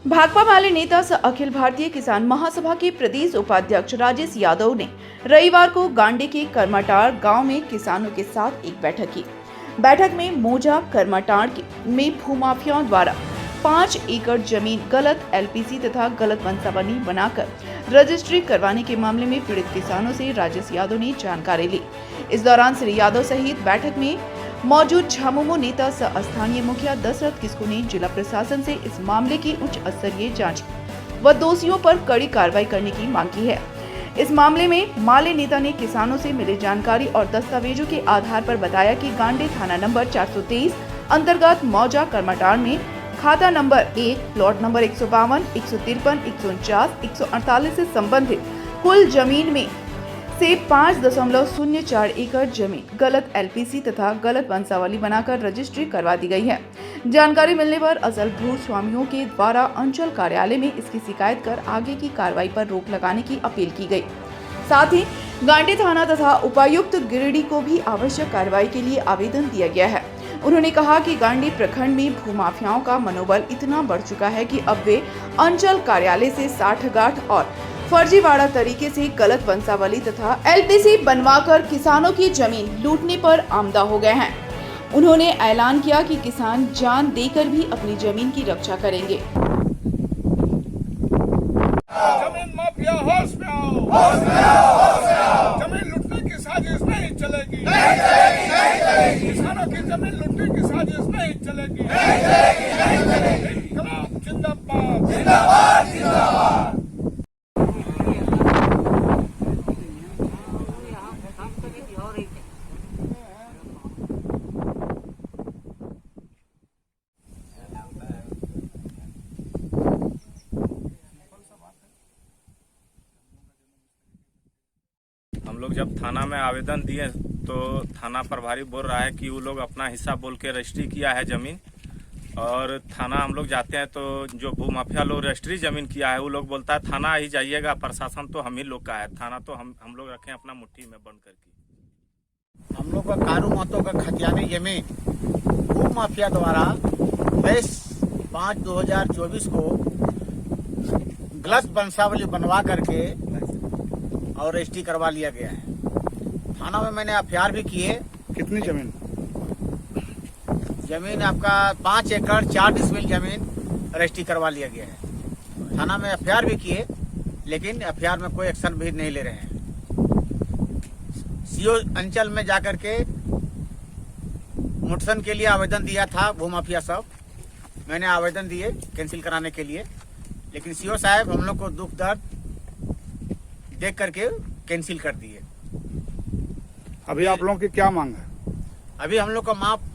भाकपा माले नेता सह अखिल भारतीय किसान महासभा के प्रदेश उपाध्यक्ष राजेश यादव ने रविवार को गांडे के करमाटाड़ गांव में किसानों के साथ एक बैठक की। बैठक में मोजा करमाटाड़ में भूमाफियाओं द्वारा 5 एकड़ जमीन गलत एलपीसी तथा गलत बंसाबंदी बनाकर रजिस्ट्री करवाने के मामले में पीड़ित किसानों से राजेश यादव ने जानकारी ली। इस दौरान श्री यादव सहित बैठक में मौजूद झामुमो नेता सह स्थानीय मुखिया दशरथ किस्कू ने जिला प्रशासन से इस मामले की उच्च स्तरीय जांच व दोषियों पर कड़ी कार्रवाई करने की मांग की है। इस मामले में माले नेता ने किसानो52 से मिली जानकारी और दस्तावेजों के आधार पर बताया कि गांडे थाना नंबर 423 अंतर्गत मौजा करमाटाड़ में खाता नंबर 1 प्लॉट नंबर 152, 153, 149, 148 से संबंधित कुल जमीन में से 5.04 एकड़ जमीन गलत एलपीसी तथा गलत वंशावली बनाकर रजिस्ट्री करवा दी गई है। जानकारी मिलने पर असल भू स्वामियों के द्वारा अंचल कार्यालय में इसकी शिकायत कर आगे की कार्रवाई पर रोक लगाने की अपील की गई। साथ ही गांडे थाना तथा उपायुक्त गिरिडीह को भी आवश्यक कार्रवाई के लिए आवेदन दिया गया है। उन्होंने कहा कि गांडी प्रखंड में भूमाफियाओं का मनोबल इतना बढ़ चुका है कि अब वे अंचल कार्यालय से साठगांठ और फर्जीवाड़ा तरीके से गलत वंशावली तथा एलपीसी बनवाकर किसानों की जमीन लूटने पर आमदा हो गए हैं। उन्होंने ऐलान किया कि किसान जान देकर भी अपनी जमीन की रक्षा करेंगे। जमीन माफिया होश में आओ, होश में आओ, होश में आओ। जमीन लूटने की साजिश नहीं चलेगी, नहीं चलेगी, नहीं चलेगी। किसानों की जमीन लूटने की साजिश नहीं चलेगी, नहीं चलेगी, नहीं चलेगी। इनकलाब जिंदाबाद, जिंदाबाद, जिंदाबाद। हम लोग जब थाना में आवेदन दिए तो थाना प्रभारी बोल रहा है कि वो लोग अपना हिस्सा बोल के रजिस्ट्री किया है जमीन, और थाना हम लोग जाते हैं तो जो भूमाफिया लोग रजिस्ट्री जमीन किया है वो लोग बोलता है थाना ही जाइएगा, प्रशासन तो हम ही लोग का है, थाना तो हम लोग रखें अपना मुट्ठी में बंद करके। हम लोग का कारू महतो का खतियानी जमीन भूमाफिया द्वारा 22/5/2024 को गलत वंशावली बनवा करके और रजिस्ट्री करवा लिया गया है। थाना में मैंने एफआईआर भी किए। कितनी जमीन? जमीन आपका 5 एकड़ 4 डिसमिल जमीन रजिस्ट्री करवा लिया गया है। थाना में एफआईआर भी किए, लेकिन एफआईआर में कोई एक्शन भी नहीं ले रहे हैं। सीओ अंचल में जाकर के मुठसन के लिए आवेदन दिया था भूमाफिया सब, मैंने आवेदन दिए कैंसिल कराने के लिए, लेकिन सीओ साहब हम लोग को दुख दर्द देख करके कैंसिल कर दिए। अभी आप लोगों की क्या मांग है? अभी हम लोग का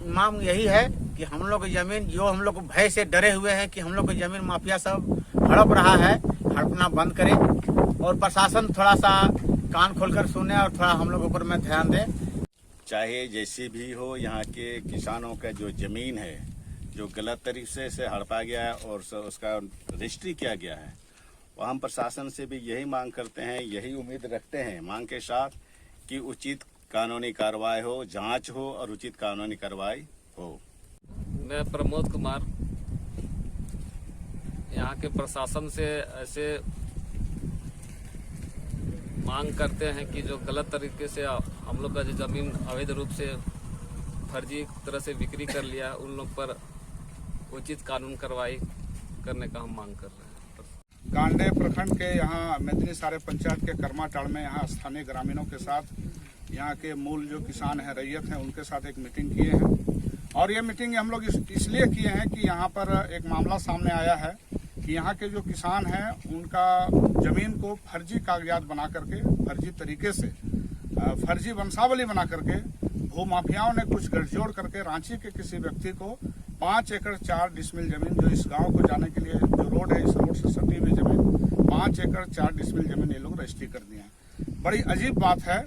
मांग यही है कि हम लोग की जमीन, जो हम लोग भय से डरे हुए हैं कि हम लोग की जमीन माफिया सब हड़प रहा है, हड़पना बंद करे और प्रशासन थोड़ा सा कान खोलकर सुने और थोड़ा हम लोग ऊपर में ध्यान दे। चाहे जैसी भी हो, यहाँ के किसानों का जो जमीन है जो गलत तरीके से हड़पा गया है और उसका रजिस्ट्री किया गया है, वो हम प्रशासन से भी यही मांग करते हैं, यही उम्मीद रखते हैं मांग के साथ कि उचित कानूनी कार्रवाई हो, जांच हो और उचित कानूनी कार्रवाई हो। मैं प्रमोद कुमार यहाँ के प्रशासन से ऐसे मांग करते हैं कि जो गलत तरीके से हम लोग का जो जमीन अवैध रूप से फर्जी तरह से बिक्री कर लिया, उन लोग पर उचित कानून कार्रवाई करने का हम मांग कर रहे हैं। गांडे प्रखंड के यहाँ मेदनी सारे पंचायत के करमाटाड़ में यहाँ स्थानीय ग्रामीणों के साथ, यहाँ के मूल जो किसान हैं, रैयत हैं, उनके साथ एक मीटिंग किए हैं। और ये मीटिंग हम लोग इसलिए किए हैं कि यहाँ पर एक मामला सामने आया है कि यहाँ के जो किसान हैं उनका जमीन को फर्जी कागजात बना करके, फर्जी तरीके से, फर्जी वंशावली बना करके भूमाफियाओं ने कुछ गठजोड़ करके रांची के किसी व्यक्ति को 5 एकड़ 4 डिसमिल जमीन, जो इस गांव को जाने के लिए जो रोड है, इस रोड से सटी हुई जमीन 5 एकड़ 4 डिसमिल जमीन ये लोग रजिस्ट्री कर दिए हैं। बड़ी अजीब बात है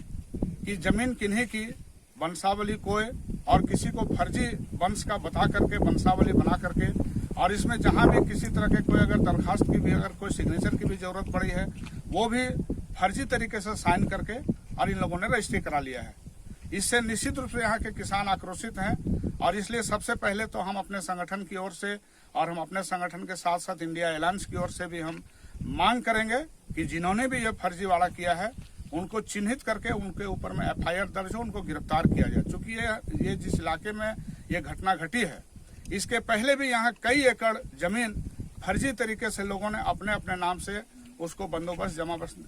कि जमीन किन्हीं की वंशावली कोई और किसी को फर्जी वंश का बता करके, वंशावली बना करके, और इसमें जहां भी किसी तरह के कोई अगर दरखास्त की भी, अगर कोई सिग्नेचर की भी जरूरत पड़ी है, वो भी फर्जी तरीके से साइन करके और इन लोगों ने रजिस्ट्री करा लिया है। इससे निश्चित रूप से यहाँ के किसान आक्रोशित हैं और इसलिए सबसे पहले तो हम अपने संगठन की ओर से और हम अपने संगठन के साथ साथ इंडिया अलायंस की ओर से भी हम मांग करेंगे कि जिन्होंने भी ये फर्जीवाड़ा किया है उनको चिन्हित करके उनके ऊपर में FIR दर्ज हो, उनको गिरफ्तार किया जाए। चूंकि ये जिस इलाके में ये घटना घटी है, इसके पहले भी यहाँ कई एकड़ जमीन फर्जी तरीके से लोगों ने अपने अपने नाम से उसको बंदोबस्त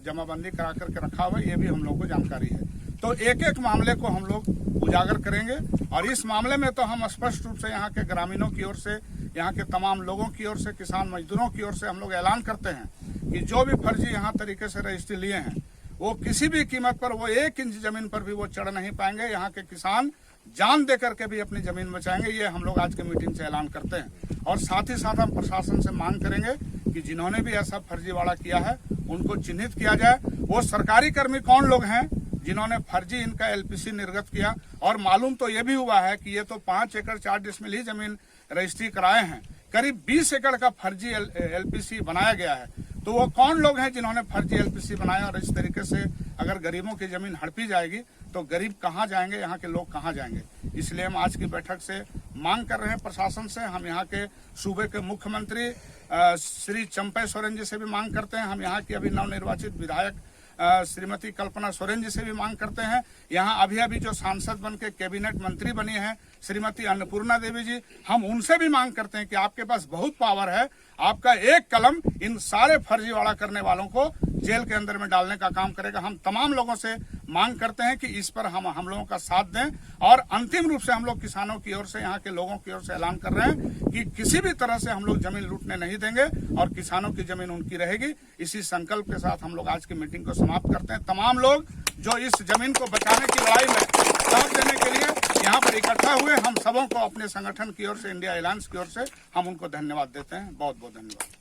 जमाबंदी करा करके रखा हुआ है, ये भी हम लोग को जानकारी है। तो एक एक मामले को हम लोग उजागर करेंगे और इस मामले में तो हम स्पष्ट रूप से यहाँ के ग्रामीणों की ओर से, यहाँ के तमाम लोगों की ओर से, किसान मजदूरों की ओर से हम लोग ऐलान करते हैं कि जो भी फर्जी यहाँ तरीके से रजिस्ट्री लिए हैं वो किसी भी कीमत पर, वो 1 इंच जमीन पर भी वो चढ़ नहीं पाएंगे। यहाँ के किसान जान दे करके भी अपनी जमीन बचाएंगे, ये हम लोग आज के मीटिंग से ऐलान करते हैं। और साथ ही साथ हम प्रशासन से मांग करेंगे कि जिन्होंने भी ऐसा फर्जीवाड़ा किया है उनको चिन्हित किया जाए। वो सरकारी कर्मी कौन लोग हैं जिन्होंने फर्जी इनका LPC निर्गत किया, और मालूम तो ये भी हुआ है कि ये तो 5 एकड़ 4 डिसमिल ही जमीन रजिस्ट्री कराए हैं, करीब 20 एकड़ का फर्जी LPC बनाया गया है। तो वो कौन लोग हैं जिन्होंने फर्जी LPC बनाया, और इस तरीके से अगर गरीबों की जमीन हड़पी जाएगी तो गरीब कहाँ जाएंगे, यहाँ के लोग कहाँ जाएंगे। इसलिए हम आज की बैठक से मांग कर रहे हैं प्रशासन से। हम यहाँ के सूबे के मुख्यमंत्री श्री चंपई सोरेन जी से भी मांग करते हैं। हम यहाँ की अभी नवनिर्वाचित विधायक श्रीमती कल्पना सोरेन जी से भी मांग करते हैं। यहाँ अभी जो सांसद बन के कैबिनेट मंत्री बनी है श्रीमती अन्नपूर्णा देवी जी, हम उनसे भी मांग करते हैं कि आपके पास बहुत पावर है, आपका एक कलम इन सारे फर्जीवाड़ा करने वालों को जेल के अंदर में डालने का काम करेगा। हम तमाम लोगों से मांग करते हैं कि इस पर हम लोगों का साथ दें, और अंतिम रूप से हम लोग किसानों की ओर से, यहाँ के लोगों की ओर से ऐलान कर रहे हैं कि किसी भी तरह से हम लोग जमीन लूटने नहीं देंगे और किसानों की जमीन उनकी रहेगी। इसी संकल्प के साथ हम लोग आज की मीटिंग को समाप्त करते हैं। तमाम लोग जो इस जमीन को बचाने की लड़ाई में साथ देने के लिए यहाँ पर इकट्ठा हुए, हम सबों को अपने संगठन की ओर से, इंडिया अलायंस की ओर से हम उनको धन्यवाद देते हैं। बहुत बहुत धन्यवाद।